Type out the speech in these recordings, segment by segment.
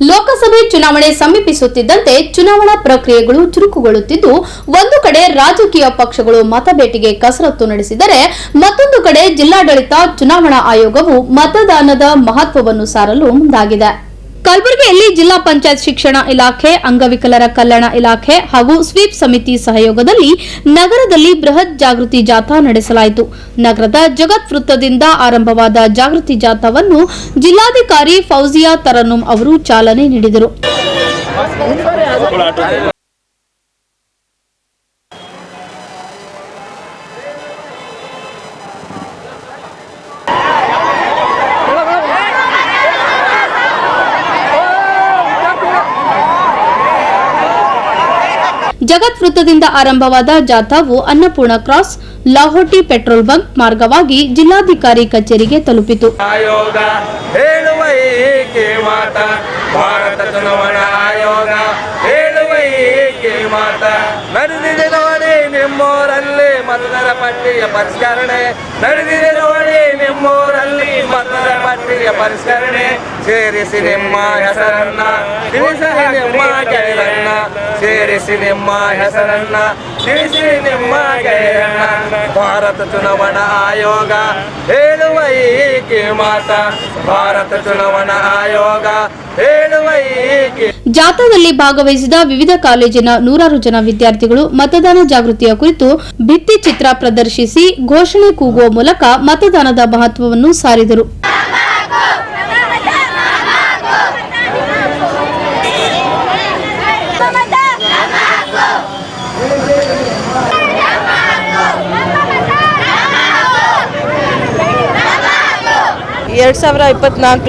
ಲೋಕಸಭೆ ಚುನಾವಣೆ ಸಮೀಪಿಸುತ್ತಿದ್ದಂತೆ ಚುನಾವಣಾ ಪ್ರಕ್ರಿಯೆಗಳು ಚುರುಕುಗೊಳ್ಳುತ್ತಿದ್ದು, ಒಂದು ಕಡೆ ರಾಜಕೀಯ ಪಕ್ಷಗಳು ಮತಬೇಟೆಗೆ ಕಸರತ್ತು ನಡೆಸಿದರೆ, ಮತ್ತೊಂದು ಕಡೆ ಜಿಲ್ಲಾಡಳಿತ ಚುನಾವಣಾ ಆಯೋಗವು ಮತದಾನದ ಮಹತ್ವವನ್ನು ಸಾರಲು ಮುಂದಾಗಿದೆ. ಕಲಬುರಗಿಯಲ್ಲಿ ಜಿಲ್ಲಾ ಪಂಚಾಯತ್ ಶಿಕ್ಷಣ ಇಲಾಖೆ, ಅಂಗವಿಕಲರ ಕಲ್ಯಾಣ ಇಲಾಖೆ ಹಾಗೂ ಸ್ವೀಪ್ ಸಮಿತಿ ಸಹಯೋಗದಲ್ಲಿ ನಗರದಲ್ಲಿ ಬೃಹತ್ ಜಾಗೃತಿ ಜಾಥಾ ನಡೆಸಲಾಯಿತು. ನಗರದ ಜಗತ್ ವೃತ್ತದಿಂದ ಆರಂಭವಾದ ಜಾಗೃತಿ ಜಾಥಾವನ್ನು ಜಿಲ್ಲಾಧಿಕಾರಿ ಫೌಜಿಯಾ ತರನ್ನುಂ ಅವರು ಚಾಲನೆ ನೀಡಿದರು. ಜಗತ್ ವೃತ್ತದಿಂದ ಆರಂಭವಾದ ಜಾಥಾವು Annapurna cross, Lahoti petrol bunk ಮಾರ್ಗವಾಗಿ ಜಿಲ್ಲಾಧಿಕಾರಿ ಕಚೇರಿಗೆ ತಲುಪಿತು. ಆಯೋಗ ಹೇಳುವ ಏಕೆ ಮಾತ, ಭಾರತ ಚುನಾವಣಾ ಆಯೋಗ ಹೇಳುವ ಏಕೆ ಮಾತ, ನಡೆದಿದೆ ನೋಡಿ ನಿಮ್ಮೂರಲ್ಲಿ ಮತದಾರ ಪಟ್ಟಿಯ ಪರಿಷ್ಕರಣೆ, ನಡೆದಿದೆ ನೋಡಿ ನಿಮ್ಮೂರಲ್ಲಿ ಮತದಾರ ಪಟ್ಟಿಯ ಪರಿಷ್ಕರಣೆ, ಸೇರಿಸಿ ನಿಮ್ಮ ಹೆಸರನ್ನ, ತಿಳಿಸಿ ನಿಮ್ಮ ಗೆಳೆಯರನ್ನ, ಸೇರಿಸಿ ನಿಮ್ಮ ಹೆಸರನ್ನ, ತಿಳಿಸಿ ನಿಮ್ಮ ಗೆಳೆಯರನ್ನ, ಭಾರತ ಚುನಾವಣಾ ಆಯೋಗ ಹೇಳುವ ಏಕೆ ಮಾತ, ಭಾರತ ಚುನಾವಣಾ ಆಯೋಗ ಹೇಳುವ ಏಕೆ. ಜಾಥಾದಲ್ಲಿ ಭಾಗವಹಿಸಿದ ವಿವಿಧ ಕಾಲೇಜಿನ 100 ಜನ ವಿದ್ಯಾರ್ಥಿಗಳು ಮತದಾನ ಜಾಗೃತಿಯ ಕುರಿತು ಭಿತ್ತಿ ಚಿತ್ರ ಪ್ರದರ್ಶಿಸಿ ಘೋಷಣೆ ಕೂಗುವ ಮೂಲಕ ಮತದಾನದ ಮಹತ್ವವನ್ನು ಸಾರಿದರು.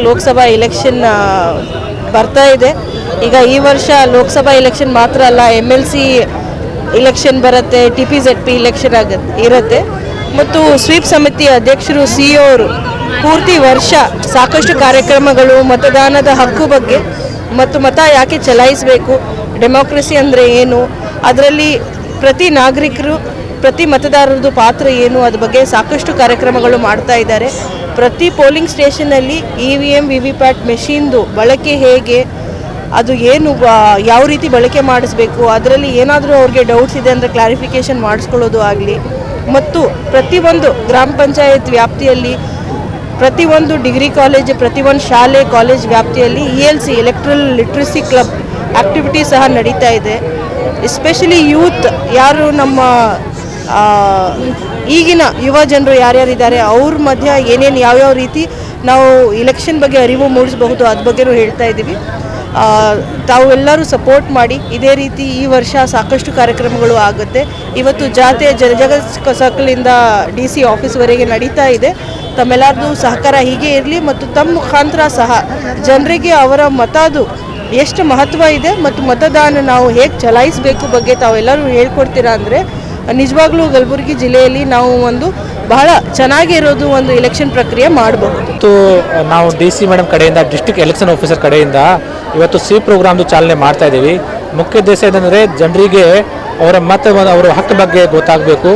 ಲೋಕಸಭಾ ಎಲೆಕ್ಷನ್ ಬರ್ತಾ ಇದೆ. ಈಗ ಈ ವರ್ಷ ಲೋಕಸಭಾ ಎಲೆಕ್ಷನ್ ಮಾತ್ರ ಅಲ್ಲ, MLC ಇಲೆಕ್ಷನ್ ಬರುತ್ತೆ, TPZP ಇಲೆಕ್ಷನ್ ಇರುತ್ತೆ ಮತ್ತು ಸ್ವೀಪ್ ಸಮಿತಿ ಅಧ್ಯಕ್ಷರು CEO ಅವರು ಪೂರ್ತಿ ವರ್ಷ ಸಾಕಷ್ಟು ಕಾರ್ಯಕ್ರಮಗಳು ಮತದಾನದ ಹಕ್ಕು ಬಗ್ಗೆ ಮತ್ತು ಮತ ಯಾಕೆ ಚಲಾಯಿಸಬೇಕು, ಡೆಮೋಕ್ರಸಿ ಅಂದರೆ ಏನು, ಅದರಲ್ಲಿ ಪ್ರತಿ ನಾಗರಿಕರು ಪ್ರತಿ ಮತದಾರರದು ಪಾತ್ರ ಏನು, ಅದ್ರ ಬಗ್ಗೆ ಸಾಕಷ್ಟು ಕಾರ್ಯಕ್ರಮಗಳು ಮಾಡ್ತಾ ಇದ್ದಾರೆ. ಪ್ರತಿ ಪೋಲಿಂಗ್ ಸ್ಟೇಷನಲ್ಲಿ EVM VVPAT ಮೆಷಿನ್ದು ಬಳಕೆ ಹೇಗೆ, ಅದು ಏನು ಯಾವ ರೀತಿ ಬಳಕೆ ಮಾಡಿಸ್ಬೇಕು, ಅದರಲ್ಲಿ ಏನಾದರೂ ಅವ್ರಿಗೆ ಡೌಟ್ಸ್ ಇದೆ ಅಂದರೆ ಕ್ಲಾರಿಫಿಕೇಷನ್ ಮಾಡಿಸ್ಕೊಳ್ಳೋದು ಆಗಲಿ, ಮತ್ತು ಪ್ರತಿಯೊಂದು ಗ್ರಾಮ ಪಂಚಾಯತ್ ವ್ಯಾಪ್ತಿಯಲ್ಲಿ ಪ್ರತಿಯೊಂದು ಡಿಗ್ರಿ ಕಾಲೇಜ್ ಪ್ರತಿಯೊಂದು ಶಾಲೆ ಕಾಲೇಜ್ ವ್ಯಾಪ್ತಿಯಲ್ಲಿ ELC electoral literacy club activity ಸಹ ನಡೀತಾ ಇದೆ. ಎಸ್ಪೆಷಲಿ ಯೂತ್ ಯಾರು ನಮ್ಮ ಈಗಿನ ಯುವ ಜನರು ಯಾರ್ಯಾರಿದ್ದಾರೆ ಅವ್ರ ಮಧ್ಯ ಏನೇನು ಯಾವ್ಯಾವ ರೀತಿ ನಾವು ಇಲೆಕ್ಷನ್ ಬಗ್ಗೆ ಅರಿವು ಮೂಡಿಸಬಹುದು ಅದ್ರ ಬಗ್ಗೆನೂ ಹೇಳ್ತಾ ಇದ್ದೀವಿ. ತಾವೆಲ್ಲರೂ ಸಪೋರ್ಟ್ ಮಾಡಿ. ಇದೇ ರೀತಿ ಈ ವರ್ಷ ಸಾಕಷ್ಟು ಕಾರ್ಯಕ್ರಮಗಳು ಆಗುತ್ತೆ. ಇವತ್ತು ಜಾತೆ ಜಗತ್ ಸರ್ಕಲಿಂದ DC ಆಫೀಸ್ವರೆಗೆ ನಡೀತಾ ಇದೆ. ತಮ್ಮೆಲ್ಲರದು ಸಹಕಾರ ಹೀಗೆ ಇರಲಿ ಮತ್ತು ತಮ್ಮ ಮುಖಾಂತರ ಸಹ ಜನರಿಗೆ ಅವರ ಮತದು ಎಷ್ಟು ಮಹತ್ವ ಇದೆ ಮತ್ತು ಮತದಾನ ನಾವು ಹೇಗೆ ಚಲಾಯಿಸಬೇಕು ಬಗ್ಗೆ ತಾವೆಲ್ಲರೂ ಹೇಳ್ಕೊಡ್ತೀರಾ ಅಂದರೆ ನಿಜವಾಗ್ಲೂ ಕಲಬುರಗಿ ಜಿಲ್ಲೆಯಲ್ಲಿ ನಾವು ಒಂದು ಬಹಳ ಚೆನ್ನಾಗಿರೋದು ಒಂದು ಎಲೆಕ್ಷನ್ ಪ್ರಕ್ರಿಯೆ ಮಾಡಬಹುದು. ನಾವು DC ಮೇಡಮ್ ಕಡೆಯಿಂದ ಡಿಸ್ಟ್ರಿಕ್ಟ್ ಎಲೆಕ್ಷನ್ ಆಫೀಸರ್ ಕಡೆಯಿಂದ ಇವತ್ತು ಸ್ವೀಪ್ ಪ್ರೋಗ್ರಾಮ್ದು ಚಾಲನೆ ಮಾಡ್ತಾ ಇದ್ದೀವಿ. ಮುಖ್ಯ ಉದ್ದೇಶ ಏನಂದರೆ ಜನರಿಗೆ ಅವರ ಅವರ ಹಕ್ಕು ಬಗ್ಗೆ ಗೊತ್ತಾಗಬೇಕು,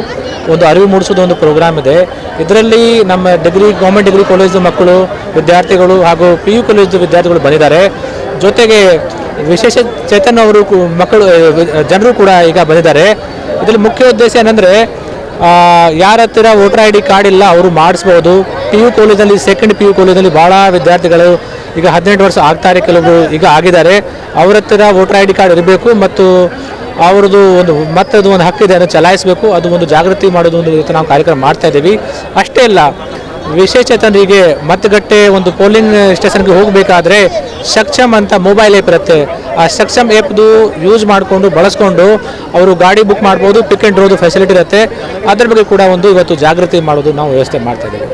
ಒಂದು ಅರಿವು ಮೂಡಿಸೋದು ಒಂದು ಪ್ರೋಗ್ರಾಮ್ ಇದೆ. ಇದರಲ್ಲಿ ನಮ್ಮ ಗೌರ್ಮೆಂಟ್ ಡಿಗ್ರಿ ಕಾಲೇಜು ಮಕ್ಕಳು ವಿದ್ಯಾರ್ಥಿಗಳು ಹಾಗೂ PU ಕಾಲೇಜು ವಿದ್ಯಾರ್ಥಿಗಳು ಬಂದಿದ್ದಾರೆ. ಜೊತೆಗೆ ವಿಶೇಷ ಚೇತನ ಅವರು ಮಕ್ಕಳು ಜನರು ಕೂಡ ಈಗ ಬಂದಿದ್ದಾರೆ. ಇದರಲ್ಲಿ ಮುಖ್ಯ ಉದ್ದೇಶ ಏನಂದರೆ ಯಾರ ಹತ್ತಿರ ವೋಟರ್ ID ಕಾರ್ಡ್ ಇಲ್ಲ ಅವರು ಮಾಡಿಸ್ಬೋದು. PU ಕಾಲೇಜಲ್ಲಿ ಸೆಕೆಂಡ್ PU ಕಾಲೇಜಲ್ಲಿ ಭಾಳ ವಿದ್ಯಾರ್ಥಿಗಳು ಈಗ 18 ವರ್ಷ ಆಗ್ತಾರೆ, ಕೆಲವರು ಈಗ ಆಗಿದ್ದಾರೆ. ಅವರ ಹತ್ತಿರ ವೋಟರ್ ID ಕಾರ್ಡ್ ಇರಬೇಕು ಮತ್ತು ಅವ್ರದ್ದು ಒಂದು ಹಕ್ಕಿದೆ ಅದನ್ನು ಚಲಾಯಿಸಬೇಕು. ಅದು ಒಂದು ಜಾಗೃತಿ ಮಾಡೋದು ಒಂದು ನಾವು ಕಾರ್ಯಕ್ರಮ ಮಾಡ್ತಾ ಇದ್ದೀವಿ. ಅಷ್ಟೇ ಅಲ್ಲ, ವಿಶೇಷಚೇತನರಿಗೆ ಮತಗಟ್ಟೆ ಒಂದು ಪೋಲಿಂಗ್ ಸ್ಟೇಷನ್ಗೆ ಹೋಗಬೇಕಾದ್ರೆ ಸಕ್ಷಮ್ ಅಂತ ಮೊಬೈಲ್ ಆ್ಯಪ್ ಇರುತ್ತೆ. ಆ ಸಕ್ಷಮ್ ಆ್ಯಪ್ದು ಯೂಸ್ ಮಾಡಿಕೊಂಡು ಬಳಸ್ಕೊಂಡು ಅವರು ಗಾಡಿ ಬುಕ್ ಮಾಡ್ಬೋದು, ಪಿಕ್ ಆ್ಯಂಡ್ ಡ್ರಾದು ಫೆಸಿಲಿಟಿ ಇರುತ್ತೆ. ಅದ್ರ ಬಗ್ಗೆ ಕೂಡ ಇವತ್ತು ಜಾಗೃತಿ ಮಾಡೋದು ನಾವು ವ್ಯವಸ್ಥೆ ಮಾಡ್ತಾ ಇದ್ದೀವಿ.